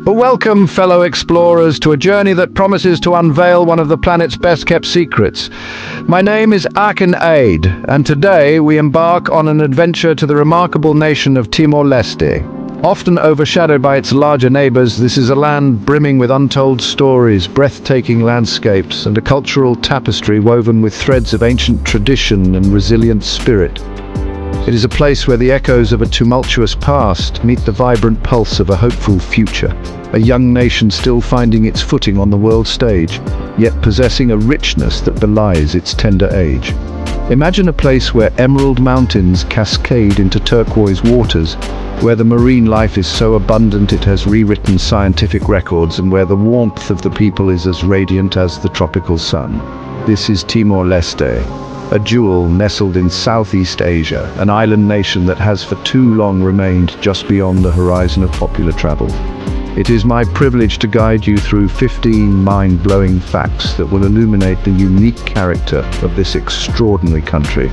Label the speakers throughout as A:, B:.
A: Welcome, fellow explorers, to a journey that promises to unveil one of the planet's best-kept secrets. My name is Akin Aid, and today we embark on an adventure to the remarkable nation of Timor-Leste. Often overshadowed by its larger neighbors, this is a land brimming with untold stories, breathtaking landscapes, and a cultural tapestry woven with threads of ancient tradition and resilient spirit. It is a place where the echoes of a tumultuous past meet the vibrant pulse of a hopeful future. A young nation still finding its footing on the world stage, yet possessing a richness that belies its tender age. Imagine a place where emerald mountains cascade into turquoise waters, where the marine life is so abundant it has rewritten scientific records, and where the warmth of the people is as radiant as the tropical sun. This is Timor-Leste, a jewel nestled in Southeast Asia, an island nation that has for too long remained just beyond the horizon of popular travel. It is my privilege to guide you through 15 mind-blowing facts that will illuminate the unique character of this extraordinary country.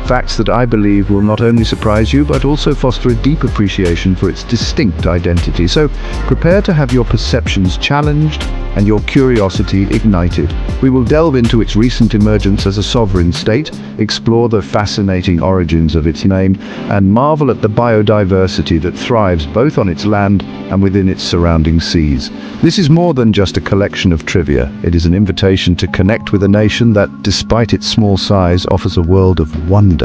A: Facts that I believe will not only surprise you, but also foster a deep appreciation for its distinct identity. So prepare to have your perceptions challenged and your curiosity ignited. We will delve into its recent emergence as a sovereign state, explore the fascinating origins of its name, and marvel at the biodiversity that thrives both on its land and within its surrounding seas. This is more than just a collection of trivia. It is an invitation to connect with a nation that, despite its small size, offers a world of wonder.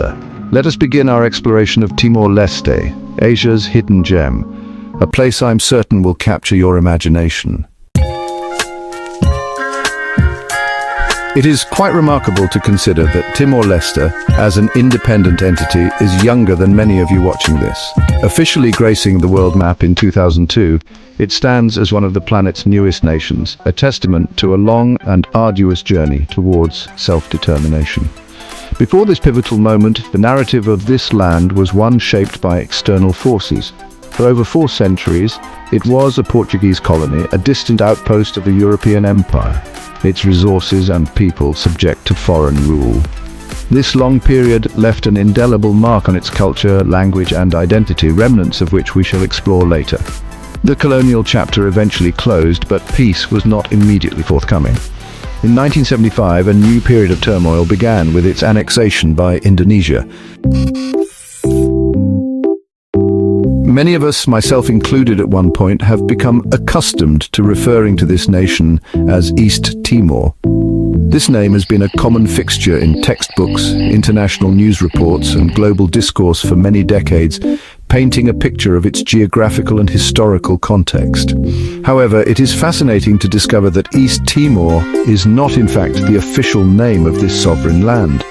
A: Let us begin our exploration of Timor-Leste, Asia's hidden gem, a place I'm certain will capture your imagination. It is quite remarkable to consider that Timor-Leste, as an independent entity, is younger than many of you watching this. Officially gracing the world map in 2002, it stands as one of the planet's newest nations, a testament to a long and arduous journey towards self-determination. Before this pivotal moment, the narrative of this land was one shaped by external forces. For over 4 centuries, it was a Portuguese colony, a distant outpost of the European Empire, its resources and people subject to foreign rule. This long period left an indelible mark on its culture, language and identity, remnants of which we shall explore later. The colonial chapter eventually closed, but peace was not immediately forthcoming. In 1975, a new period of turmoil began with its annexation by Indonesia. Many of us, myself included at one point, have become accustomed to referring to this nation as East Timor. This name has been a common fixture in textbooks, international news reports, and global discourse for many decades, painting a picture of its geographical and historical context. However, it is fascinating to discover that East Timor is not in fact the official name of this sovereign land.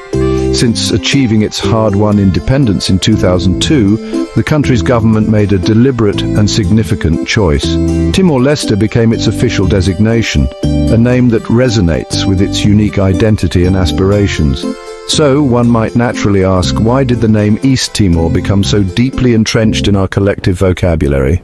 A: Since achieving its hard-won independence in 2002, the country's government made a deliberate and significant choice. Timor-Leste became its official designation, a name that resonates with its unique identity and aspirations. So, one might naturally ask, why did the name East Timor become so deeply entrenched in our collective vocabulary?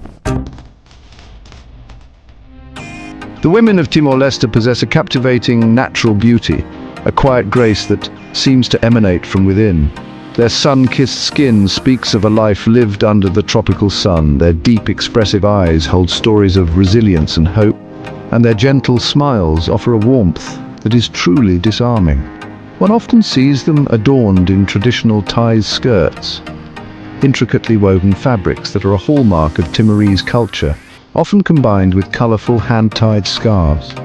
A: The women of Timor-Leste possess a captivating natural beauty, a quiet grace that seems to emanate from within. Their sun-kissed skin speaks of a life lived under the tropical sun. Their deep, expressive eyes hold stories of resilience and hope, and their gentle smiles offer a warmth that is truly disarming. One often sees them adorned in traditional Thai skirts, intricately woven fabrics that are a hallmark of Timorese culture, often combined with colorful hand-tied scarves.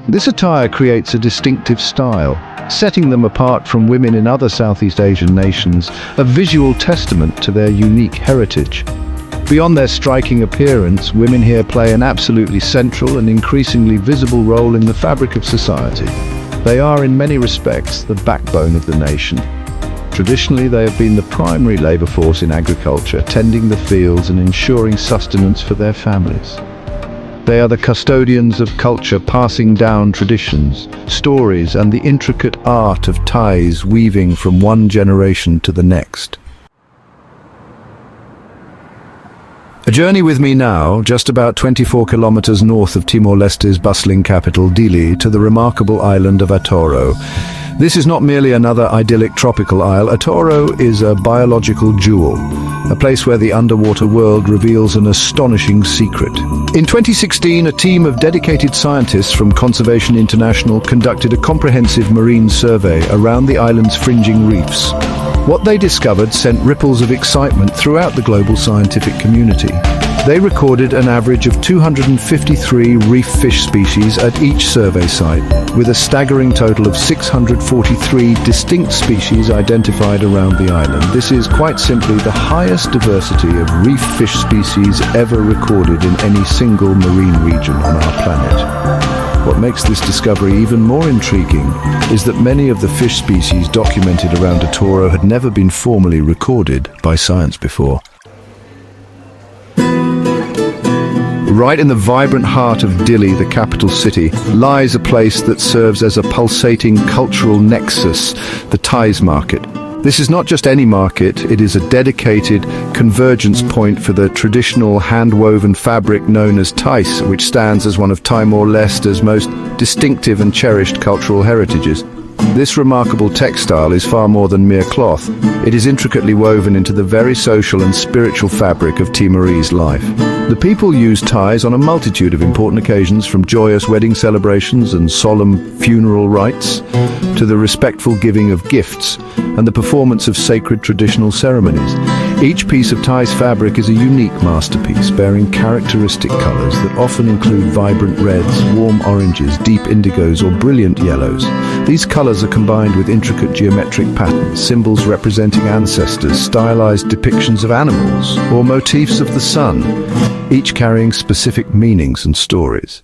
A: This attire creates a distinctive style, setting them apart from women in other Southeast Asian nations, a visual testament to their unique heritage. Beyond their striking appearance, women here play an absolutely central and increasingly visible role in the fabric of society. They are, in many respects, the backbone of the nation. Traditionally, they have been the primary labor force in agriculture, tending the fields and ensuring sustenance for their families. They are the custodians of culture, passing down traditions, stories, and the intricate art of ties weaving from one generation to the next. A journey with me now, just about 24 kilometers north of Timor-Leste's bustling capital, Dili, to the remarkable island of Atoro. This is not merely another idyllic tropical isle. Atoro is a biological jewel, a place where the underwater world reveals an astonishing secret. In 2016, a team of dedicated scientists from Conservation International conducted a comprehensive marine survey around the island's fringing reefs. What they discovered sent ripples of excitement throughout the global scientific community. They recorded an average of 253 reef fish species at each survey site, with a staggering total of 643 distinct species identified around the island. This is quite simply the highest diversity of reef fish species ever recorded in any single marine region on our planet. What makes this discovery even more intriguing is that many of the fish species documented around Atoro had never been formally recorded by science before. Right in the vibrant heart of Dili, the capital city, lies a place that serves as a pulsating cultural nexus, the Tai Market. This is not just any market, it is a dedicated convergence point for the traditional hand-woven fabric known as tais, which stands as one of Timor-Leste's most distinctive and cherished cultural heritages. This remarkable textile is far more than mere cloth. It is intricately woven into the very social and spiritual fabric of Timorese life. The people use ties on a multitude of important occasions, from joyous wedding celebrations and solemn funeral rites to the respectful giving of gifts and the performance of sacred traditional ceremonies. Each piece of ties fabric is a unique masterpiece, bearing characteristic colors that often include vibrant reds, warm oranges, deep indigos, or brilliant yellows. These colors are combined with intricate geometric patterns, symbols representing ancestors, stylized depictions of animals, or motifs of the sun, each carrying specific meanings and stories.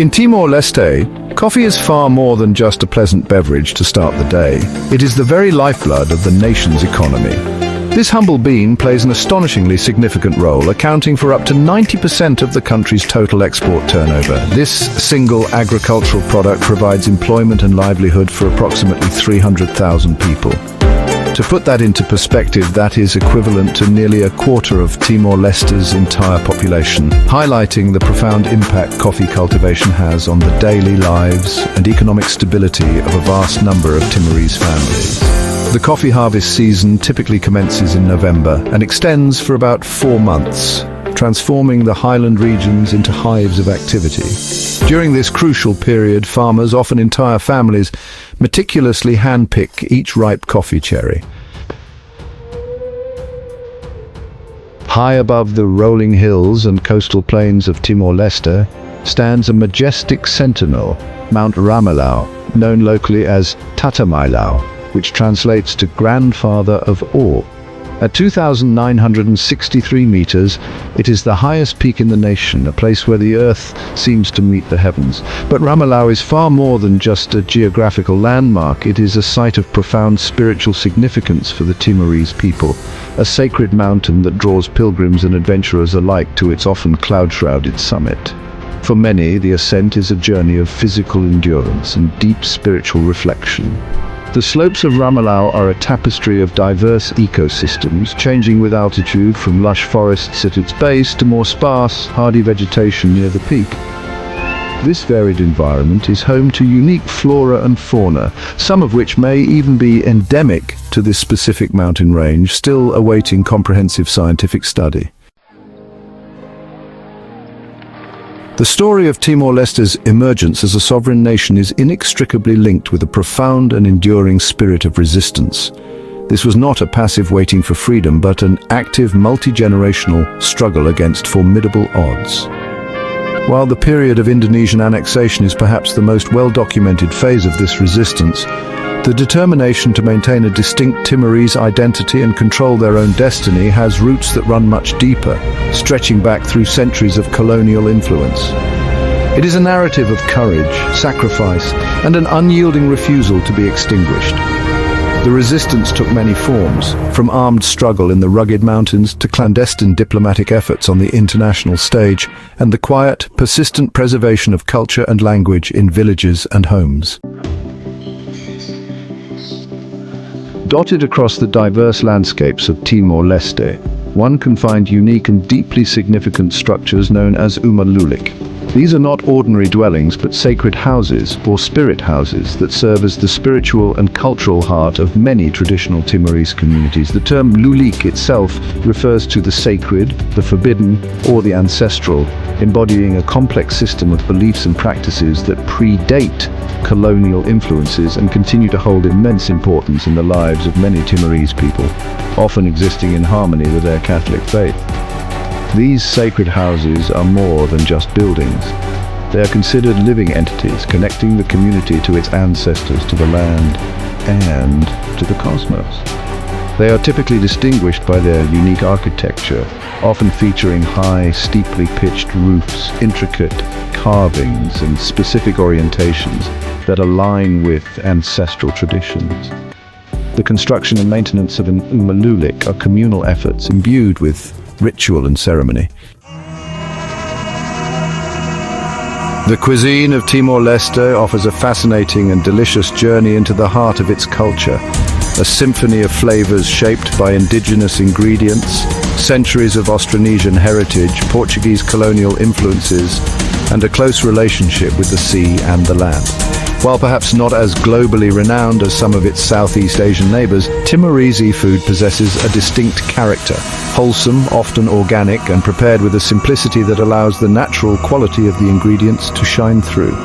A: In Timor-Leste, coffee is far more than just a pleasant beverage to start the day. It is the very lifeblood of the nation's economy. This humble bean plays an astonishingly significant role, accounting for up to 90% of the country's total export turnover. This single agricultural product provides employment and livelihood for approximately 300,000 people. To put that into perspective, that is equivalent to nearly a quarter of Timor-Leste's entire population, highlighting the profound impact coffee cultivation has on the daily lives and economic stability of a vast number of Timorese families. The coffee harvest season typically commences in November and extends for about 4 months, transforming the highland regions into hives of activity. During this crucial period, farmers, often entire families, meticulously handpick each ripe coffee cherry. High above the rolling hills and coastal plains of Timor-Leste stands a majestic sentinel, Mount Ramala, known locally as Tatamailau, which translates to Grandfather of Awe. At 2,963 meters, it is the highest peak in the nation, a place where the earth seems to meet the heavens. But Ramala is far more than just a geographical landmark. It is a site of profound spiritual significance for the Timorese people, a sacred mountain that draws pilgrims and adventurers alike to its often cloud-shrouded summit. For many, the ascent is a journey of physical endurance and deep spiritual reflection. The slopes of Ramala are a tapestry of diverse ecosystems, changing with altitude from lush forests at its base to more sparse, hardy vegetation near the peak. This varied environment is home to unique flora and fauna, some of which may even be endemic to this specific mountain range, still awaiting comprehensive scientific study. The story of Timor-Leste's emergence as a sovereign nation is inextricably linked with a profound and enduring spirit of resistance. This was not a passive waiting for freedom, but an active, multi-generational struggle against formidable odds. While the period of Indonesian annexation is perhaps the most well-documented phase of this resistance, the determination to maintain a distinct Timorese identity and control their own destiny has roots that run much deeper, stretching back through centuries of colonial influence. It is a narrative of courage, sacrifice, and an unyielding refusal to be extinguished. The resistance took many forms, from armed struggle in the rugged mountains to clandestine diplomatic efforts on the international stage, and the quiet, persistent preservation of culture and language in villages and homes. Dotted across the diverse landscapes of Timor-Leste, one can find unique and deeply significant structures known as umalulik. These are not ordinary dwellings, but sacred houses, or spirit houses, that serve as the spiritual and cultural heart of many traditional Timorese communities. The term lulik itself refers to the sacred, the forbidden, or the ancestral, embodying a complex system of beliefs and practices that predate colonial influences and continue to hold immense importance in the lives of many Timorese people, often existing in harmony with their Catholic faith. These sacred houses are more than just buildings. They are considered living entities, connecting the community to its ancestors, to the land, and to the cosmos. They are typically distinguished by their unique architecture, often featuring high, steeply pitched roofs, intricate carvings, and specific orientations that align with ancestral traditions. The construction and maintenance of an lulik are communal efforts imbued with ritual and ceremony. The cuisine of Timor-Leste offers a fascinating and delicious journey into the heart of its culture, a symphony of flavors shaped by indigenous ingredients, centuries of Austronesian heritage, Portuguese colonial influences, and a close relationship with the sea and the land. While perhaps not as globally renowned as some of its Southeast Asian neighbors, Timorese food possesses a distinct character. Wholesome, often organic, and prepared with a simplicity that allows the natural quality of the ingredients to shine through.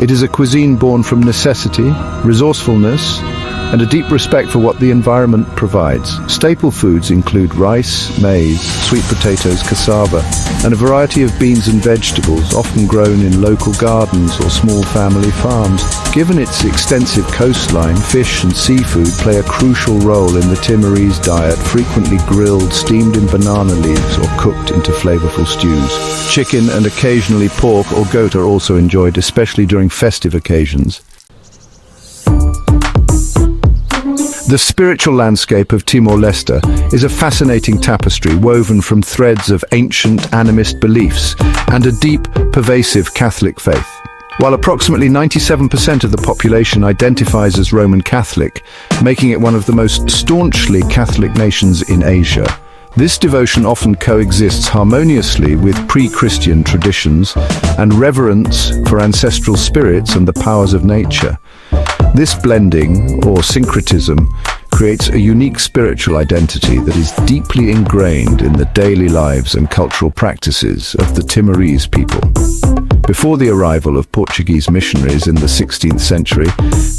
A: It is a cuisine born from necessity, resourcefulness, and a deep respect for what the environment provides. Staple foods include rice, maize, sweet potatoes, cassava, and a variety of beans and vegetables, often grown in local gardens or small family farms. Given its extensive coastline, fish and seafood play a crucial role in the Timorese diet, frequently grilled, steamed in banana leaves, or cooked into flavorful stews. Chicken and occasionally pork or goat are also enjoyed, especially during festive occasions. The spiritual landscape of Timor-Leste is a fascinating tapestry woven from threads of ancient animist beliefs and a deep, pervasive Catholic faith. While approximately 97% of the population identifies as Roman Catholic, making it one of the most staunchly Catholic nations in Asia, this devotion often coexists harmoniously with pre-Christian traditions and reverence for ancestral spirits and the powers of nature. This blending, or syncretism, creates a unique spiritual identity that is deeply ingrained in the daily lives and cultural practices of the Timorese people. Before the arrival of Portuguese missionaries in the 16th century,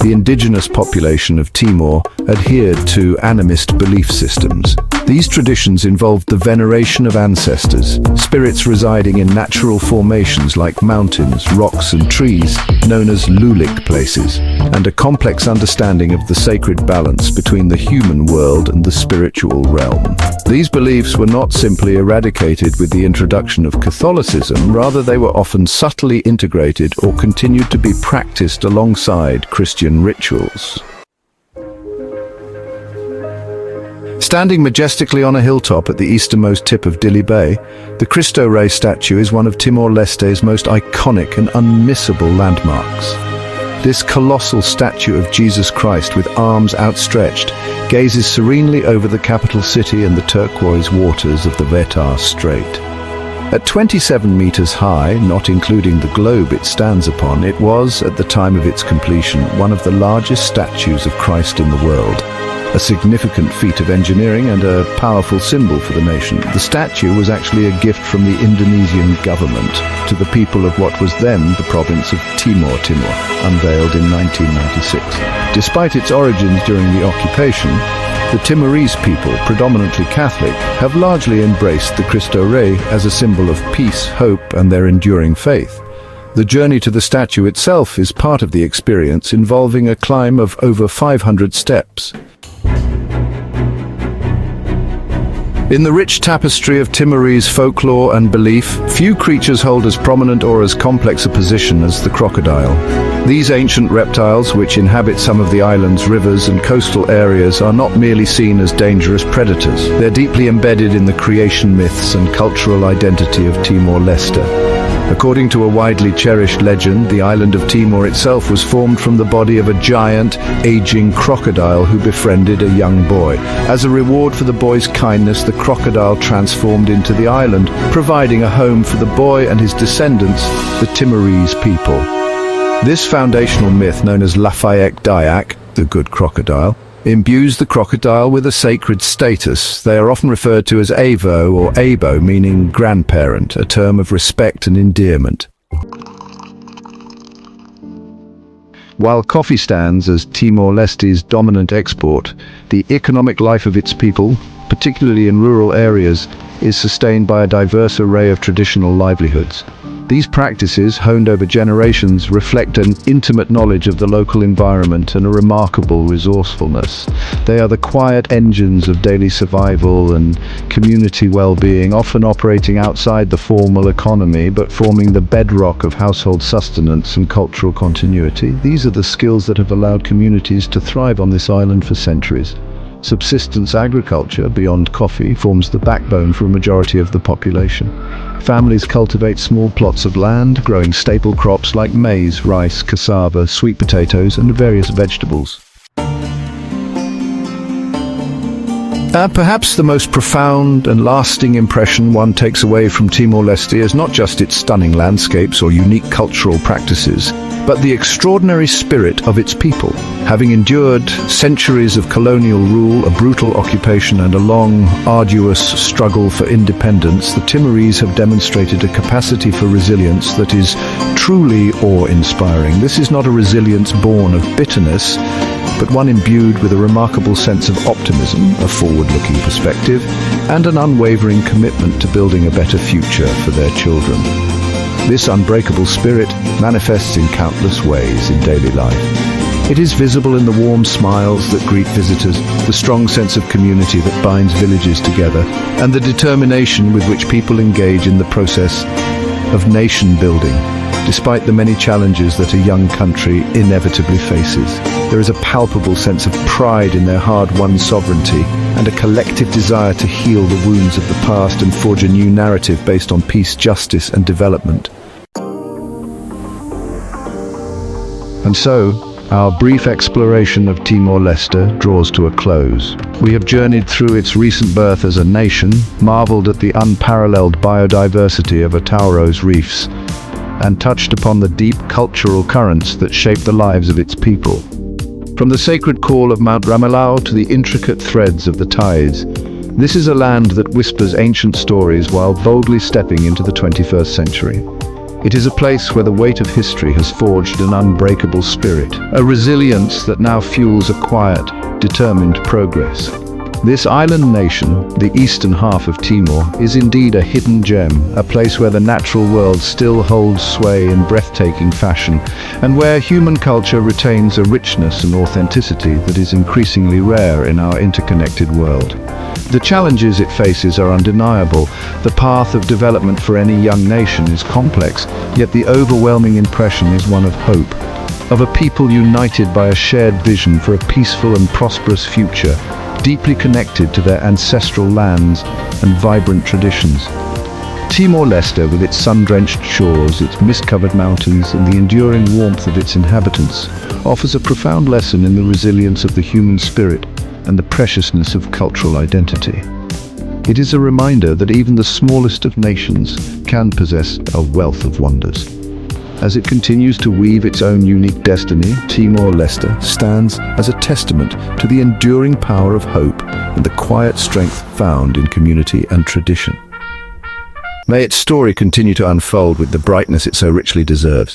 A: the indigenous population of Timor adhered to animist belief systems. These traditions involved the veneration of ancestors, spirits residing in natural formations like mountains, rocks and trees, known as lulik places, and a complex understanding of the sacred balance between the human world and the spiritual realm. These beliefs were not simply eradicated with the introduction of Catholicism, rather they were often subtly integrated or continued to be practiced alongside Christian rituals. Standing majestically on a hilltop at the easternmost tip of Dili Bay, the Cristo Rey statue is one of Timor-Leste's most iconic and unmissable landmarks. This colossal statue of Jesus Christ with arms outstretched gazes serenely over the capital city and the turquoise waters of the Vetar Strait. At 27 meters high, not including the globe it stands upon, it was, at the time of its completion, one of the largest statues of Christ in the world. A significant feat of engineering and a powerful symbol for the nation. The statue was actually a gift from the Indonesian government to the people of what was then the province of Timor, unveiled in 1996. Despite its origins during the occupation, the Timorese people, predominantly Catholic, have largely embraced the Cristo Rey as a symbol of peace, hope, and their enduring faith. The journey to the statue itself is part of the experience, involving a climb of over 500 steps. In the rich tapestry of Timorese folklore and belief, few creatures hold as prominent or as complex a position as the crocodile. These ancient reptiles, which inhabit some of the island's rivers and coastal areas, are not merely seen as dangerous predators. They're deeply embedded in the creation myths and cultural identity of Timor-Leste. According to a widely cherished legend, the island of Timor itself was formed from the body of a giant, aging crocodile who befriended a young boy. As a reward for the boy's kindness, the crocodile transformed into the island, providing a home for the boy and his descendants, the Timorese people. This foundational myth, known as Lafayette Dayak, the good crocodile, imbues the crocodile with a sacred status. They are often referred to as Avo or Abo, meaning grandparent, a term of respect and endearment. While coffee stands as Timor-Leste's dominant export, the economic life of its people, particularly in rural areas, is sustained by a diverse array of traditional livelihoods. These practices, honed over generations, reflect an intimate knowledge of the local environment and a remarkable resourcefulness. They are the quiet engines of daily survival and community well-being, often operating outside the formal economy, but forming the bedrock of household sustenance and cultural continuity. These are the skills that have allowed communities to thrive on this island for centuries. Subsistence agriculture, beyond coffee, forms the backbone for a majority of the population. Families cultivate small plots of land, growing staple crops like maize, rice, cassava, sweet potatoes, and various vegetables. Perhaps the most profound and lasting impression one takes away from Timor-Leste is not just its stunning landscapes or unique cultural practices, but the extraordinary spirit of its people. Having endured centuries of colonial rule, a brutal occupation, and a long, arduous struggle for independence, the Timorese have demonstrated a capacity for resilience that is truly awe-inspiring. This is not a resilience born of bitterness, but one imbued with a remarkable sense of optimism, a forward-looking perspective, and an unwavering commitment to building a better future for their children. This unbreakable spirit manifests in countless ways in daily life. It is visible in the warm smiles that greet visitors, the strong sense of community that binds villages together, and the determination with which people engage in the process of nation building. Despite the many challenges that a young country inevitably faces, there is a palpable sense of pride in their hard-won sovereignty and a collective desire to heal the wounds of the past and forge a new narrative based on peace, justice, and development. And so, our brief exploration of Timor-Leste draws to a close. We have journeyed through its recent birth as a nation, marveled at the unparalleled biodiversity of Atauro's reefs, and touched upon the deep cultural currents that shape the lives of its people. From the sacred call of Mount Ramala to the intricate threads of the tides, this is a land that whispers ancient stories while boldly stepping into the 21st century. It is a place where the weight of history has forged an unbreakable spirit, a resilience that now fuels a quiet, determined progress. This island nation, the eastern half of Timor, is indeed a hidden gem, a place where the natural world still holds sway in breathtaking fashion, and where human culture retains a richness and authenticity that is increasingly rare in our interconnected world. The challenges it faces are undeniable. The path of development for any young nation is complex, yet the overwhelming impression is one of hope, of a people united by a shared vision for a peaceful and prosperous future, deeply connected to their ancestral lands and vibrant traditions. Timor-Leste, with its sun-drenched shores, its mist-covered mountains, and the enduring warmth of its inhabitants, offers a profound lesson in the resilience of the human spirit and the preciousness of cultural identity. It is a reminder that even the smallest of nations can possess a wealth of wonders. As it continues to weave its own unique destiny, Timor-Leste stands as a testament to the enduring power of hope and the quiet strength found in community and tradition. May its story continue to unfold with the brightness it so richly deserves.